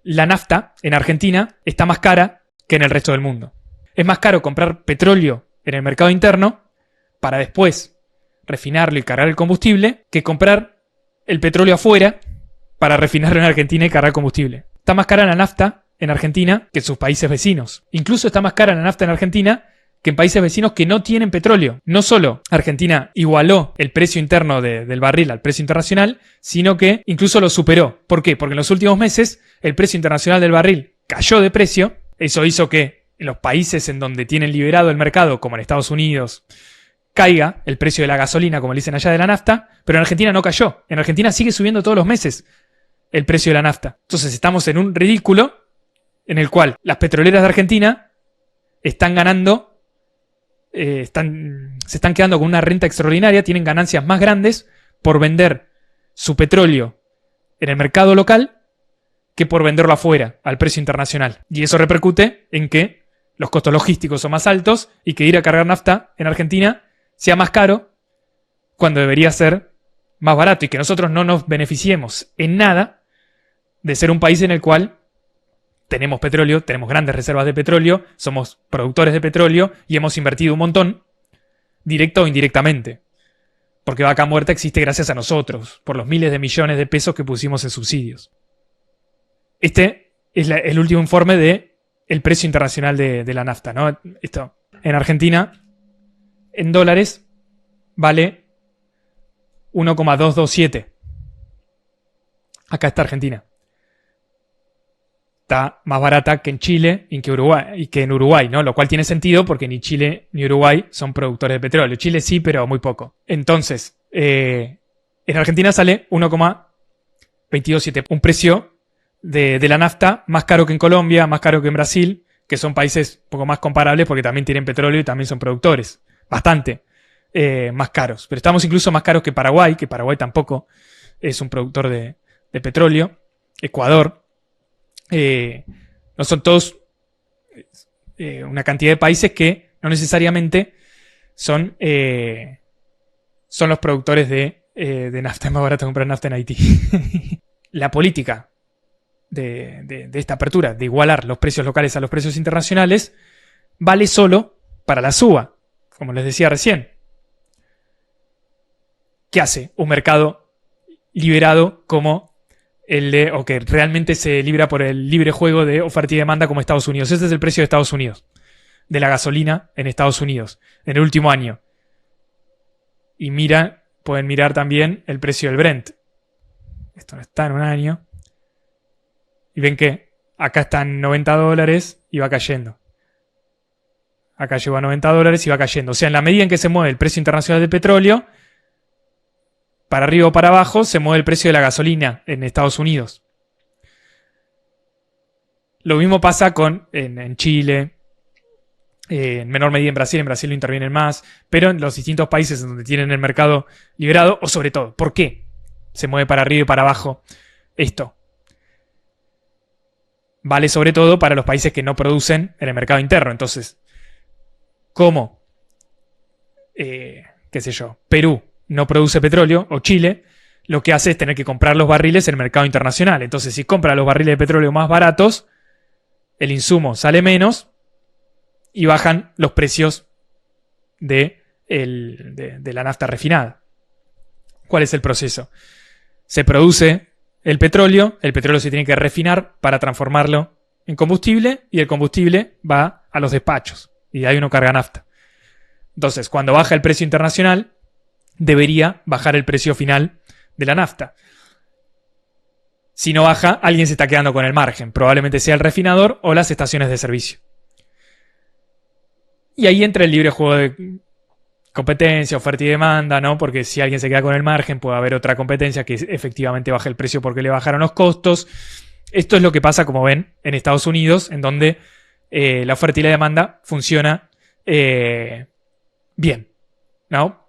la nafta en Argentina está más cara que en el resto del mundo. Es más caro comprar petróleo en el mercado interno para después refinarlo y cargar el combustible que comprar el petróleo afuera para refinarlo en Argentina y cargar combustible. Está más cara la nafta en Argentina que en sus países vecinos. Incluso está más cara la nafta en Argentina que en países vecinos que no tienen petróleo. No solo Argentina igualó el precio interno del barril al precio internacional, sino que incluso lo superó. ¿Por qué? Porque en los últimos meses el precio internacional del barril cayó de precio. Eso hizo que en los países en donde tienen liberado el mercado, como en Estados Unidos, caiga el precio de la gasolina, como le dicen allá, de la nafta, pero en Argentina no cayó. En Argentina sigue subiendo todos los meses el precio de la nafta. Entonces estamos en un ridículo en el cual las petroleras de Argentina están ganando, se están quedando con una renta extraordinaria, tienen ganancias más grandes por vender su petróleo en el mercado local que por venderlo afuera, al precio internacional. Y eso repercute en que los costos logísticos son más altos y que ir a cargar nafta en Argentina sea más caro cuando debería ser más barato y que nosotros no nos beneficiemos en nada de ser un país en el cual tenemos petróleo, tenemos grandes reservas de petróleo, somos productores de petróleo y hemos invertido un montón, directa o indirectamente. Porque Vaca Muerta existe gracias a nosotros, por los miles de millones de pesos que pusimos en subsidios. Este es el último informe de el precio internacional de la nafta, ¿no? Esto, en Argentina, en dólares, vale 1,227. Acá está Argentina. Está más barata que en Chile y que en Uruguay, ¿no? Lo cual tiene sentido porque ni Chile ni Uruguay son productores de petróleo. Chile sí, pero muy poco. Entonces, en Argentina sale 1,227. Un precio de la nafta más caro que en Colombia, más caro que en Brasil, que son países un poco más comparables porque también tienen petróleo y también son productores. Bastante más caros. Pero estamos incluso más caros que Paraguay tampoco es un productor de petróleo. Ecuador. No son todos una cantidad de países que no necesariamente son los productores de nafta. Es más barato comprar nafta en Haití. La política de esta apertura, de igualar los precios locales a los precios internacionales, vale solo para la suba, como les decía recién. ¿Qué hace un mercado liberado como o que realmente se libra por el libre juego de oferta y demanda como Estados Unidos? Ese es el precio de Estados Unidos, de la gasolina en Estados Unidos, en el último año. Y pueden mirar también el precio del Brent. Esto no está en un año. Y ven que acá están $90 y va cayendo. Acá llegó a $90 y va cayendo. O sea, en la medida en que se mueve el precio internacional del petróleo, para arriba o para abajo, se mueve el precio de la gasolina en Estados Unidos. Lo mismo pasa en Chile, en menor medida en Brasil lo intervienen más, pero en los distintos países en donde tienen el mercado liberado, o sobre todo, ¿por qué se mueve para arriba y para abajo esto? Vale sobre todo para los países que no producen en el mercado interno. Entonces, ¿cómo? Qué sé yo, Perú no produce petróleo, o Chile, lo que hace es tener que comprar los barriles en el mercado internacional. Entonces, si compra los barriles de petróleo más baratos, el insumo sale menos y bajan los precios de la nafta refinada. ¿Cuál es el proceso? Se produce el petróleo se tiene que refinar para transformarlo en combustible y el combustible va a los despachos y de ahí uno carga nafta. Entonces, cuando baja el precio internacional, debería bajar el precio final de la nafta. Si no baja, alguien se está quedando con el margen. Probablemente sea el refinador o las estaciones de servicio. Y ahí entra el libre juego de competencia, oferta y demanda, ¿no? Porque si alguien se queda con el margen, puede haber otra competencia que efectivamente baje el precio porque le bajaron los costos. Esto es lo que pasa, como ven, en Estados Unidos, en donde la oferta y la demanda funciona bien, ¿no?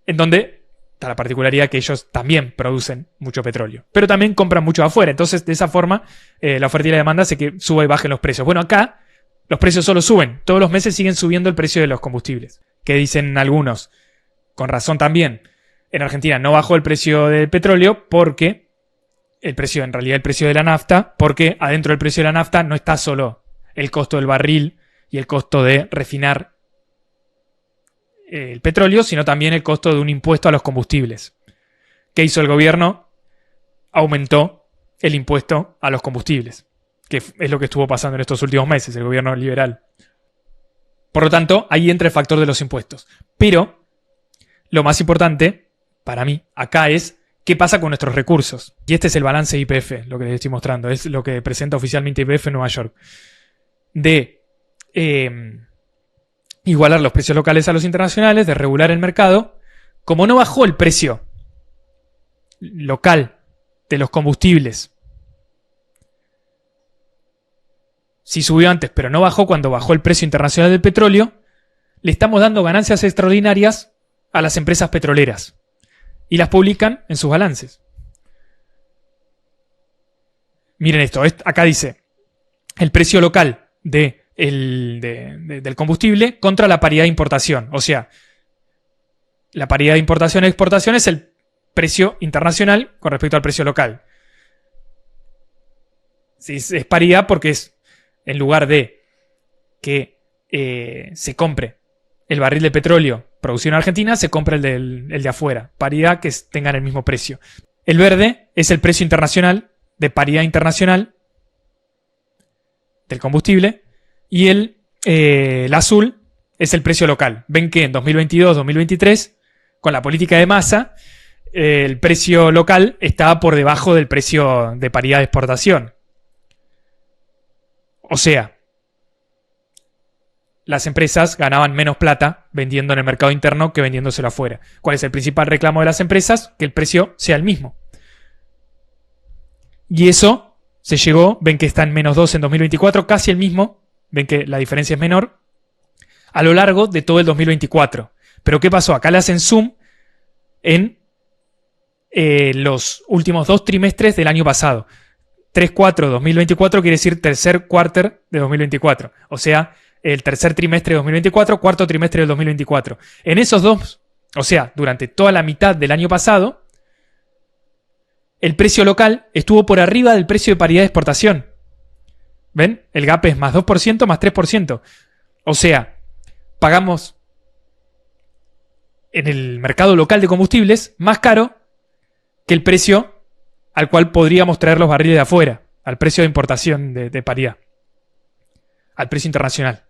En donde está la particularidad que ellos también producen mucho petróleo, pero también compran mucho afuera. Entonces, de esa forma, la oferta y la demanda hace que suba y bajen los precios. Bueno, acá los precios solo suben. Todos los meses siguen subiendo el precio de los combustibles. ¿Qué dicen algunos? Con razón también. En Argentina no bajó el precio del petróleo porque en realidad el precio de la nafta, porque adentro del precio de la nafta no está solo el costo del barril y el costo de refinar el petróleo, sino también el costo de un impuesto a los combustibles. ¿Qué hizo el gobierno? Aumentó el impuesto a los combustibles, que es lo que estuvo pasando en estos últimos meses, el gobierno liberal. Por lo tanto, ahí entra el factor de los impuestos. Pero lo más importante, para mí, acá es qué pasa con nuestros recursos. Y este es el balance de YPF, lo que les estoy mostrando. Es lo que presenta oficialmente YPF en Nueva York. De igualar los precios locales a los internacionales, de regular el mercado. Como no bajó el precio local de los combustibles, sí subió antes, pero no bajó cuando bajó el precio internacional del petróleo, le estamos dando ganancias extraordinarias a las empresas petroleras y las publican en sus balances. Miren esto, acá dice el precio local del combustible contra la paridad de importación. O sea, la paridad de importación y exportación es el precio internacional con respecto al precio local. Sí, es paridad porque es, en lugar de que se compre el barril de petróleo producido en Argentina, se compra el de afuera. Paridad, que tengan el mismo precio. El verde es el precio internacional, de paridad internacional del combustible. Y el azul es el precio local. Ven que en 2022-2023, con la política de Massa, el precio local estaba por debajo del precio de paridad de exportación. O sea, las empresas ganaban menos plata vendiendo en el mercado interno que vendiéndoselo afuera. ¿Cuál es el principal reclamo de las empresas? Que el precio sea el mismo. Y eso se llegó, ven que está en -2 en 2024, casi el mismo, ven que la diferencia es menor, a lo largo de todo el 2024. Pero ¿qué pasó? Acá le hacen zoom en los últimos 2 trimestres del año pasado. 3/4/2024 quiere decir tercer quarter de 2024. O sea, el tercer trimestre de 2024, cuarto trimestre del 2024. En esos dos, o sea, durante toda la mitad del año pasado, el precio local estuvo por arriba del precio de paridad de exportación. ¿Ven? El gap es más 2%, más 3%. O sea, pagamos en el mercado local de combustibles más caro que el precio al cual podríamos traer los barriles de afuera, al precio de importación de paridad, al precio internacional.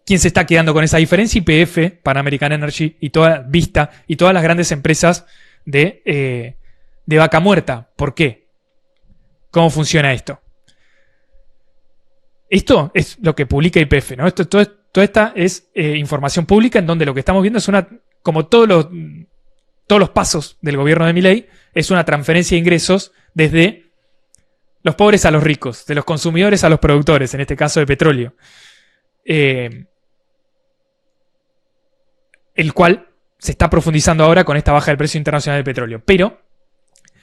¿Quién se está quedando con esa diferencia? YPF, Pan American Energy y toda Vista y todas las grandes empresas de vaca muerta. ¿Por qué? ¿Cómo funciona esto? Esto es lo que publica YPF, ¿no? Toda esta es información pública en donde lo que estamos viendo es como todos los pasos del gobierno de Milei, es una transferencia de ingresos desde los pobres a los ricos, de los consumidores a los productores, en este caso de petróleo. El cual se está profundizando ahora con esta baja del precio internacional del petróleo. Pero,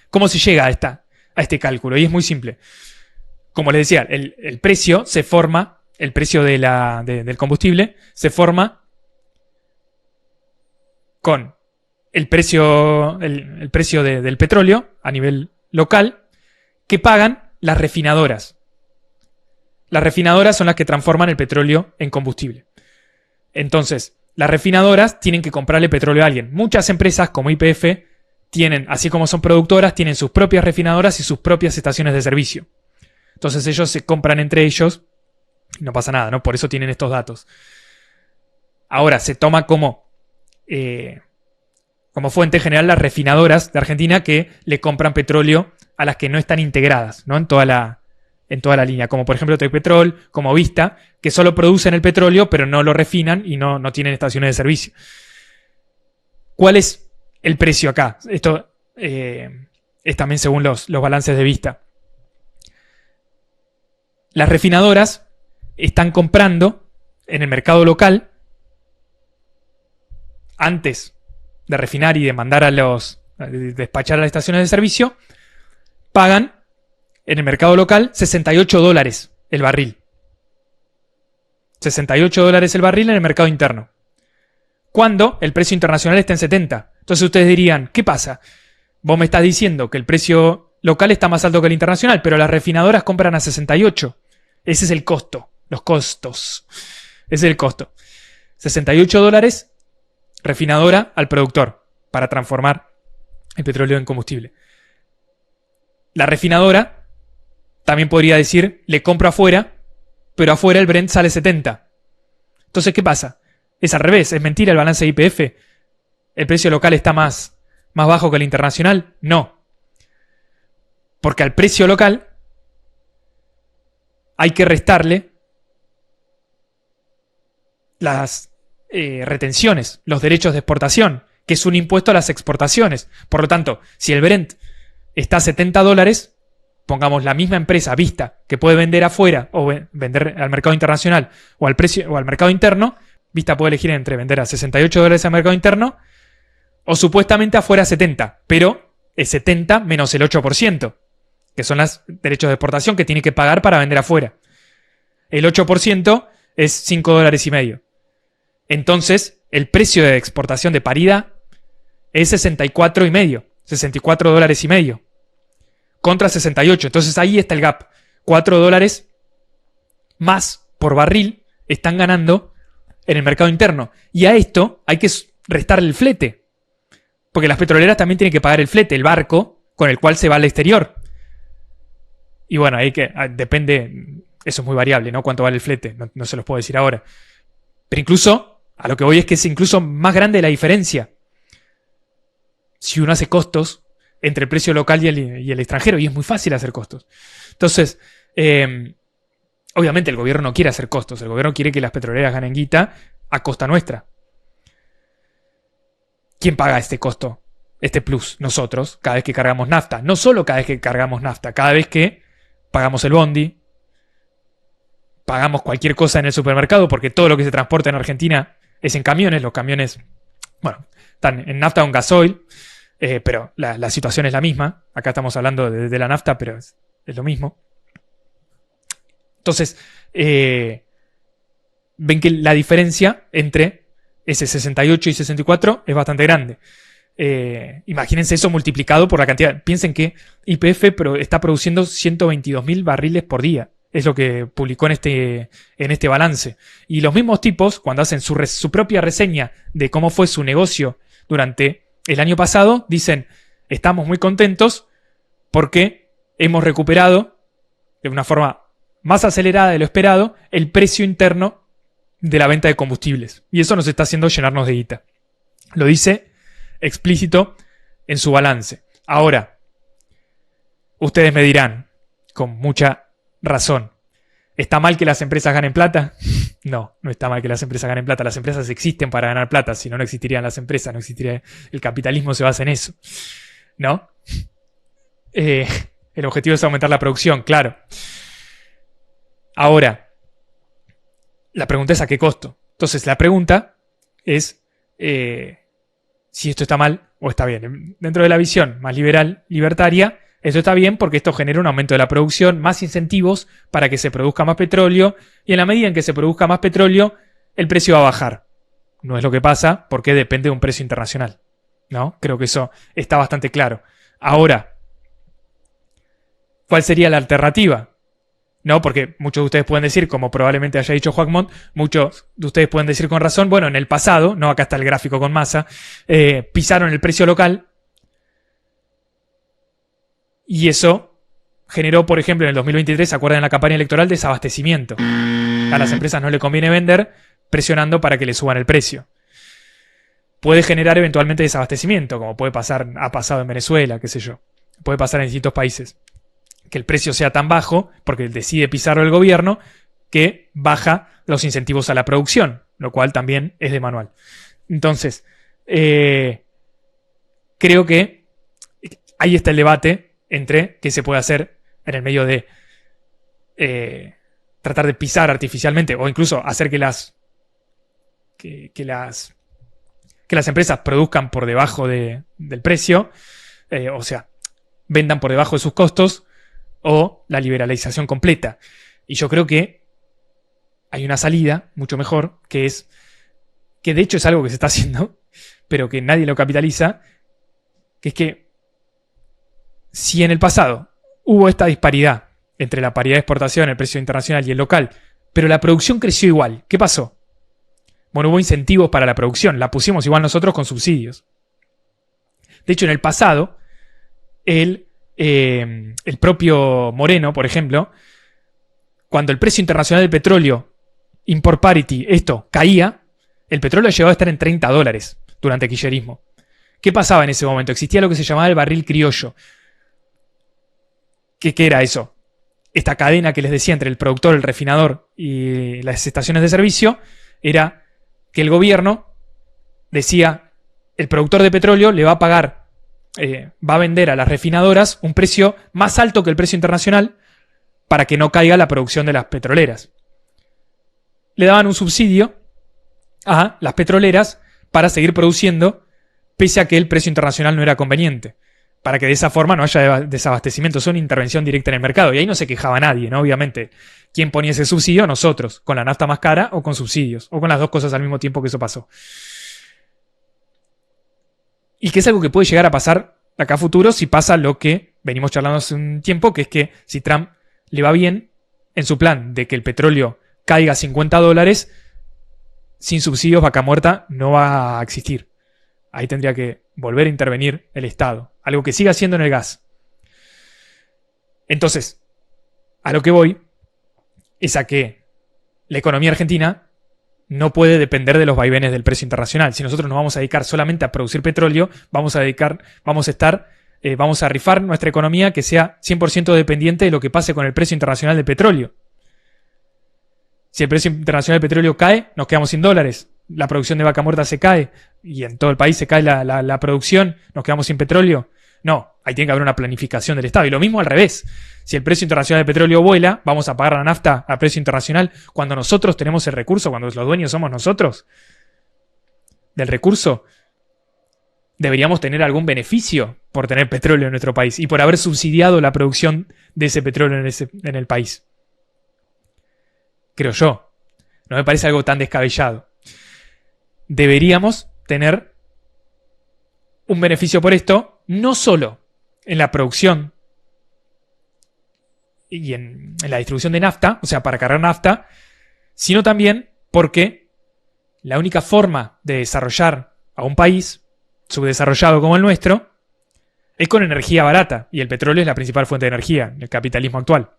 ¿cómo se llega a este cálculo? Y es muy simple. Como les decía, el precio se forma, el precio del combustible se forma con el precio del petróleo a nivel local que pagan las refinadoras. Las refinadoras son las que transforman el petróleo en combustible. Entonces, las refinadoras tienen que comprarle petróleo a alguien. Muchas empresas como YPF tienen, así como son productoras, tienen sus propias refinadoras y sus propias estaciones de servicio. Entonces ellos se compran entre ellos y no pasa nada, ¿no? Por eso tienen estos datos. Ahora, se toma como fuente general las refinadoras de Argentina que le compran petróleo a las que no están integradas, ¿no? En toda la línea, como por ejemplo Tecpetrol, como Vista, que solo producen el petróleo pero no lo refinan y no tienen estaciones de servicio. ¿Cuál es el precio acá? Esto es también según los balances de Vista. Las refinadoras están comprando en el mercado local antes de refinar y de mandar de despachar a las estaciones de servicio, pagan en el mercado local $68 el barril. $68 el barril en el mercado interno. Cuando el precio internacional está en 70. Entonces ustedes dirían, ¿qué pasa? vos me estás diciendo que el precio local está más alto que el internacional, pero las refinadoras compran a 68. Ese es el costo, los costos. Ese es el costo. $68 refinadora al productor para transformar el petróleo en combustible. La refinadora también podría decir, le compro afuera, pero afuera el Brent sale 70. Entonces, ¿qué pasa? Es al revés, es mentira el balance de YPF. ¿El precio local está más bajo que el internacional? No. Porque al precio local hay que restarle las retenciones, los derechos de exportación, que es un impuesto a las exportaciones. Por lo tanto, si el Brent está a $70, pongamos la misma empresa Vista que puede vender afuera o vender al mercado internacional o al precio o al mercado interno, Vista puede elegir entre vender a $68 al mercado interno o supuestamente afuera a 70, pero es 70 menos el 8%, que son los derechos de exportación que tiene que pagar para vender afuera. El 8% es $5.50. Entonces, el precio de exportación de paridad es $64.50, $64.50 contra 68. Entonces ahí está el gap. $4 más por barril están ganando en el mercado interno. Y a esto hay que restarle el flete. Porque las petroleras también tienen que pagar el flete, el barco con el cual se va al exterior. Y bueno, ahí que depende, eso es muy variable, ¿no? Cuánto vale el flete, no se los puedo decir ahora. Pero incluso, a lo que voy es que es incluso más grande la diferencia si uno hace costos entre el precio local y el extranjero, y es muy fácil hacer costos. Entonces, obviamente el gobierno no quiere hacer costos, el gobierno quiere que las petroleras ganen guita a costa nuestra. ¿Quién paga este costo? Este plus, nosotros, cada vez que cargamos nafta. No solo cada vez que cargamos nafta, cada vez que pagamos el bondi, pagamos cualquier cosa en el supermercado, porque todo lo que se transporta en Argentina es en camiones. Los camiones, bueno, están en nafta o en gasoil, pero la situación es la misma. Acá estamos hablando de la nafta, pero es lo mismo. Entonces, ven que la diferencia entre ese 68 y 64 es bastante grande. Imagínense eso multiplicado por la cantidad. Piensen que YPF está produciendo 122.000 barriles por día. Es lo que publicó en este balance. Y los mismos tipos, cuando hacen su propia reseña de cómo fue su negocio durante el año pasado, dicen, estamos muy contentos porque hemos recuperado de una forma más acelerada de lo esperado el precio interno de la venta de combustibles. Y eso nos está haciendo llenarnos de guita. Lo dice explícito en su balance. Ahora, ustedes me dirán, con mucha razón, ¿está mal que las empresas ganen plata? No, no está mal que las empresas ganen plata. Las empresas existen para ganar plata. Si no, no existirían las empresas, no existiría. El capitalismo se basa en eso, ¿no? El objetivo es aumentar la producción, claro. Ahora, la pregunta es ¿a qué costo? Entonces, la pregunta es si esto está mal o está bien. Dentro de la visión más liberal, libertaria, esto está bien porque esto genera un aumento de la producción, más incentivos para que se produzca más petróleo, y en la medida en que se produzca más petróleo, el precio va a bajar. No es lo que pasa porque depende de un precio internacional, ¿no? Creo que eso está bastante claro. Ahora, ¿cuál sería la alternativa? No, porque muchos de ustedes pueden decir, como probablemente haya dicho Joaquín, muchos de ustedes pueden decir con razón, bueno, en el pasado, no, acá está el gráfico con masa, pisaron el precio local y eso generó, por ejemplo, en el 2023, ¿se acuerdan en la campaña electoral? Desabastecimiento. A las empresas no le conviene vender presionando para que le suban el precio. Puede generar eventualmente desabastecimiento, como puede pasar, ha pasado en Venezuela, qué sé yo. Puede pasar en distintos países. Que el precio sea tan bajo, porque decide pisarlo el gobierno, que baja los incentivos a la producción, lo cual también es de manual. Entonces, creo que ahí está el debate entre qué se puede hacer en el medio de tratar de pisar artificialmente o incluso hacer que las empresas produzcan por debajo del precio, o sea, vendan por debajo de sus costos, o la liberalización completa. Y yo creo que hay una salida mucho mejor, que de hecho es algo que se está haciendo, pero que nadie lo capitaliza, que es que si en el pasado hubo esta disparidad entre la paridad de exportación, el precio internacional y el local, pero la producción creció igual, ¿qué pasó? Bueno, hubo incentivos para la producción, la pusimos igual nosotros con subsidios. De hecho, en el pasado, el propio Moreno, por ejemplo, cuando el precio internacional del petróleo, import parity, esto, caía, el petróleo llegó a estar en $30 durante el kirchnerismo. ¿Qué pasaba en ese momento? Existía lo que se llamaba el barril criollo. ¿Qué era eso? Esta cadena que les decía entre el productor, el refinador y las estaciones de servicio, era que el gobierno decía, el productor de petróleo le va a pagar, va a vender a las refinadoras un precio más alto que el precio internacional para que no caiga la producción de las petroleras. Le daban un subsidio a las petroleras para seguir produciendo, pese a que el precio internacional no era conveniente, para que de esa forma no haya desabastecimiento. Es una intervención directa en el mercado, y ahí no se quejaba nadie, ¿no? Obviamente, ¿quién ponía ese subsidio? Nosotros, con la nafta más cara o con subsidios, o con las dos cosas al mismo tiempo que eso pasó. Y que es algo que puede llegar a pasar acá a futuro si pasa lo que venimos charlando hace un tiempo, que es que si Trump le va bien en su plan de que el petróleo caiga a $50, sin subsidios Vaca Muerta no va a existir. Ahí tendría que volver a intervenir el Estado, algo que sigue haciendo en el gas. Entonces, a lo que voy es a que la economía argentina no puede depender de los vaivenes del precio internacional. Si nosotros nos vamos a dedicar solamente a producir petróleo, vamos a rifar nuestra economía que sea 100% dependiente de lo que pase con el precio internacional del petróleo. Si el precio internacional del petróleo cae, nos quedamos sin dólares. La producción de Vaca Muerta se cae y en todo el país se cae la producción, nos quedamos sin petróleo. No, ahí tiene que haber una planificación del Estado. Y lo mismo al revés. Si el precio internacional del petróleo vuela, vamos a pagar la nafta a precio internacional cuando nosotros tenemos el recurso, cuando los dueños somos nosotros del recurso. Deberíamos tener algún beneficio por tener petróleo en nuestro país y por haber subsidiado la producción de ese petróleo en el país. Creo yo. No me parece algo tan descabellado. Deberíamos tener un beneficio por esto, no solo en la producción y en la distribución de nafta, o sea, para cargar nafta, sino también porque la única forma de desarrollar a un país subdesarrollado como el nuestro es con energía barata, y el petróleo es la principal fuente de energía en el capitalismo actual.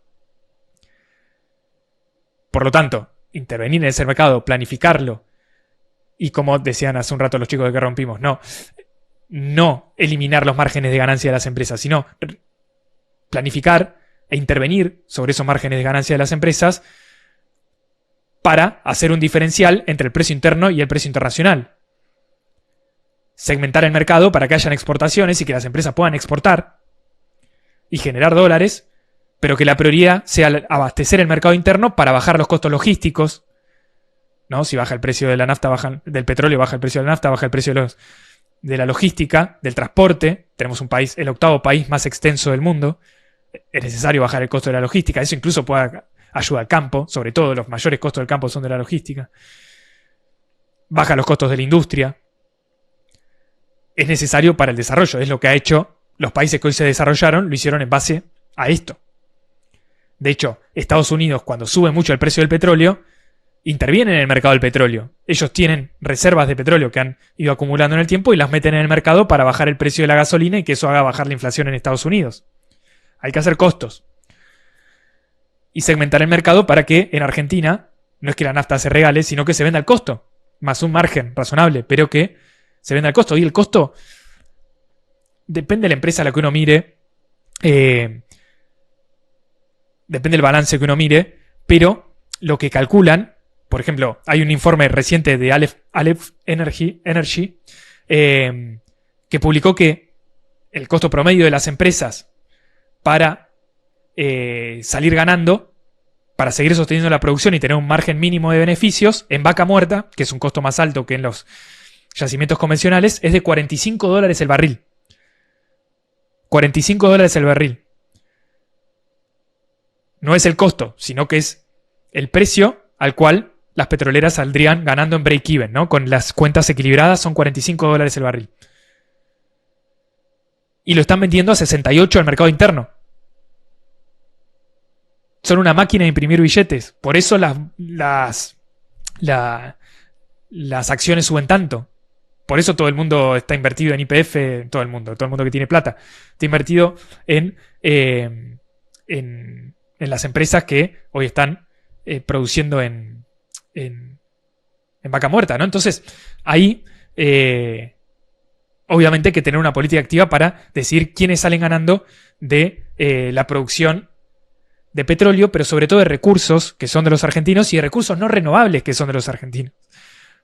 Por lo tanto, intervenir en ese mercado, planificarlo, y como decían hace un rato los chicos de que rompimos, no eliminar los márgenes de ganancia de las empresas, sino planificar e intervenir sobre esos márgenes de ganancia de las empresas para hacer un diferencial entre el precio interno y el precio internacional. Segmentar el mercado para que hayan exportaciones y que las empresas puedan exportar y generar dólares, pero que la prioridad sea abastecer el mercado interno para bajar los costos logísticos, ¿no? Si baja el precio de la nafta, del petróleo, baja el precio de la nafta, baja el precio de la logística, del transporte. Tenemos un país, el 8º país más extenso del mundo. Es necesario bajar el costo de la logística. Eso incluso puede ayudar al campo. Sobre todo los mayores costos del campo son de la logística. Baja los costos de la industria. Es necesario para el desarrollo. Es lo que ha hecho los países que hoy se desarrollaron. Lo hicieron en base a esto. De hecho, Estados Unidos, cuando sube mucho el precio del petróleo, intervienen en el mercado del petróleo. Ellos tienen reservas de petróleo que han ido acumulando en el tiempo y las meten en el mercado para bajar el precio de la gasolina y que eso haga bajar la inflación en Estados Unidos. Hay que hacer costos. Y segmentar el mercado para que en Argentina no es que la nafta se regale, sino que se venda al costo, más un margen razonable, pero que se venda al costo. Y el costo depende de la empresa a la que uno mire, depende del balance que uno mire, pero lo que calculan, por ejemplo, hay un informe reciente de Aleph Energy que publicó que el costo promedio de las empresas para salir ganando, para seguir sosteniendo la producción y tener un margen mínimo de beneficios en Vaca Muerta, que es un costo más alto que en los yacimientos convencionales, es de $45 el barril. $45 el barril. No es el costo, sino que es el precio al cual las petroleras saldrían ganando en break-even, ¿no? Con las cuentas equilibradas son $45 el barril. y lo están vendiendo a 68 al mercado interno. Son una máquina de imprimir billetes. Por eso las acciones suben tanto. Por eso todo el mundo está invertido en YPF, todo el mundo que tiene plata, está invertido en las empresas que hoy están produciendo en vaca muerta, ¿no? Entonces, ahí obviamente hay que tener una política activa para decidir quiénes salen ganando de la producción de petróleo, pero sobre todo de recursos que son de los argentinos y de recursos no renovables que son de los argentinos.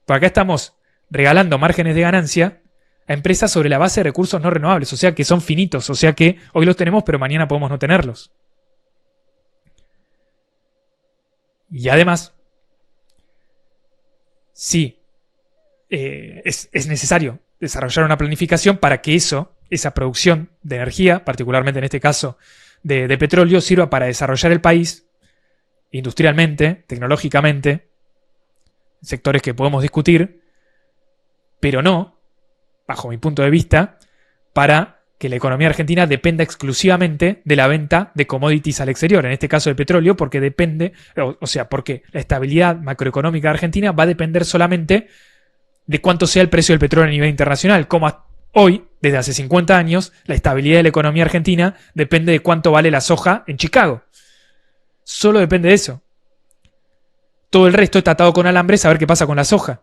Por acá estamos regalando márgenes de ganancia a empresas sobre la base de recursos no renovables, o sea que son finitos, o sea que hoy los tenemos pero mañana podemos no tenerlos. Y además, sí, es necesario desarrollar una planificación para que esa producción de energía, particularmente en este caso de petróleo, sirva para desarrollar el país industrialmente, tecnológicamente, sectores que podemos discutir, pero no, bajo mi punto de vista, para que la economía argentina dependa exclusivamente de la venta de commodities al exterior, en este caso de petróleo, porque porque la estabilidad macroeconómica de Argentina va a depender solamente de cuánto sea el precio del petróleo a nivel internacional, como hoy, desde hace 50 años, la estabilidad de la economía argentina depende de cuánto vale la soja en Chicago. Solo depende de eso. Todo el resto está atado con alambre a ver qué pasa con la soja.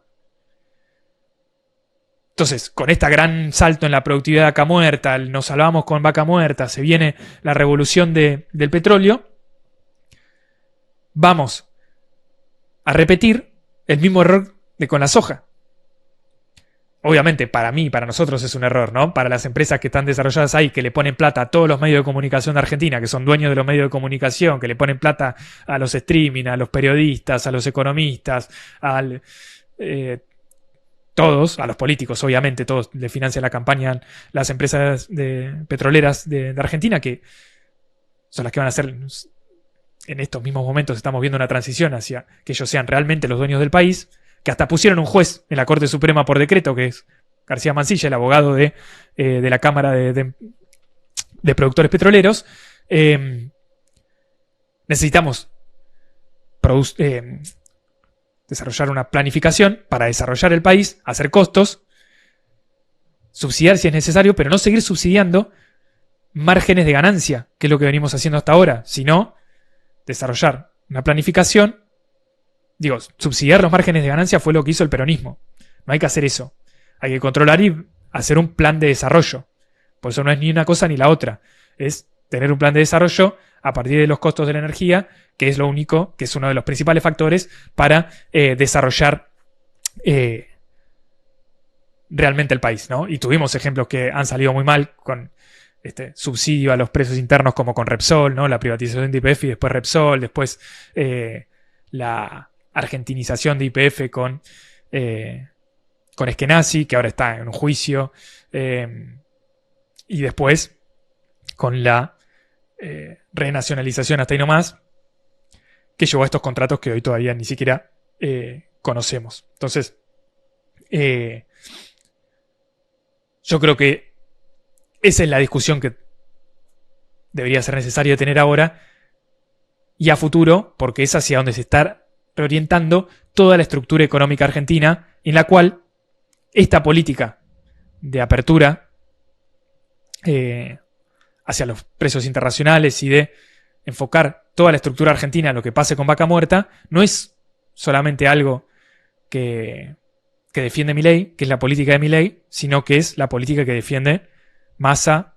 Entonces, con este gran salto en la productividad de vaca muerta, nos salvamos con vaca muerta, se viene la revolución del petróleo, vamos a repetir el mismo error de con la soja. Obviamente, para mí, para nosotros es un error, ¿no? Para las empresas que están desarrolladas ahí, que le ponen plata a todos los medios de comunicación de Argentina, que son dueños de los medios de comunicación, que le ponen plata a los streaming, a los periodistas, a los economistas, todos, a los políticos, obviamente, todos le financian la campaña las empresas petroleras de Argentina, que son las que van a hacer, en estos mismos momentos estamos viendo una transición hacia que ellos sean realmente los dueños del país, que hasta pusieron un juez en la Corte Suprema por decreto, que es García Mansilla, el abogado de la Cámara de Productores Petroleros. Necesitamos desarrollar una planificación para desarrollar el país, hacer costos, subsidiar si es necesario, pero no seguir subsidiando márgenes de ganancia, que es lo que venimos haciendo hasta ahora, sino desarrollar una planificación. Subsidiar los márgenes de ganancia fue lo que hizo el peronismo. No hay que hacer eso. Hay que controlar y hacer un plan de desarrollo. Por eso no es ni una cosa ni la otra. Es tener un plan de desarrollo a partir de los costos de la energía, que es uno de los principales factores para desarrollar realmente el país, ¿no? Y tuvimos ejemplos que han salido muy mal con subsidio a los precios internos, como con Repsol, ¿no? La privatización de YPF y después Repsol, después la argentinización de YPF con Eskenazi, que ahora está en un juicio, y después con la renacionalización hasta ahí nomás, que llevó a estos contratos que hoy todavía ni siquiera conocemos. Entonces, yo creo que esa es la discusión que debería ser necesario tener ahora y a futuro, porque es hacia donde se está reorientando toda la estructura económica argentina, en la cual esta política de apertura hacia los precios internacionales y de enfocar toda la estructura argentina en lo que pase con vaca muerta, no es solamente algo que defiende Milei, que es la política de Milei, sino que es la política que defiende Massa,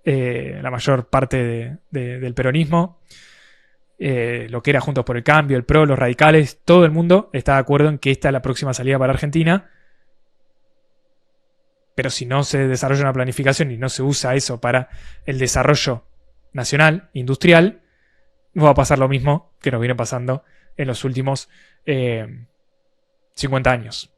la mayor parte del peronismo, lo que era Juntos por el Cambio, el PRO, los radicales, todo el mundo está de acuerdo en que esta es la próxima salida para Argentina. Pero si no se desarrolla una planificación y no se usa eso para el desarrollo nacional, industrial, no va a pasar lo mismo que nos viene pasando en los últimos 50 años.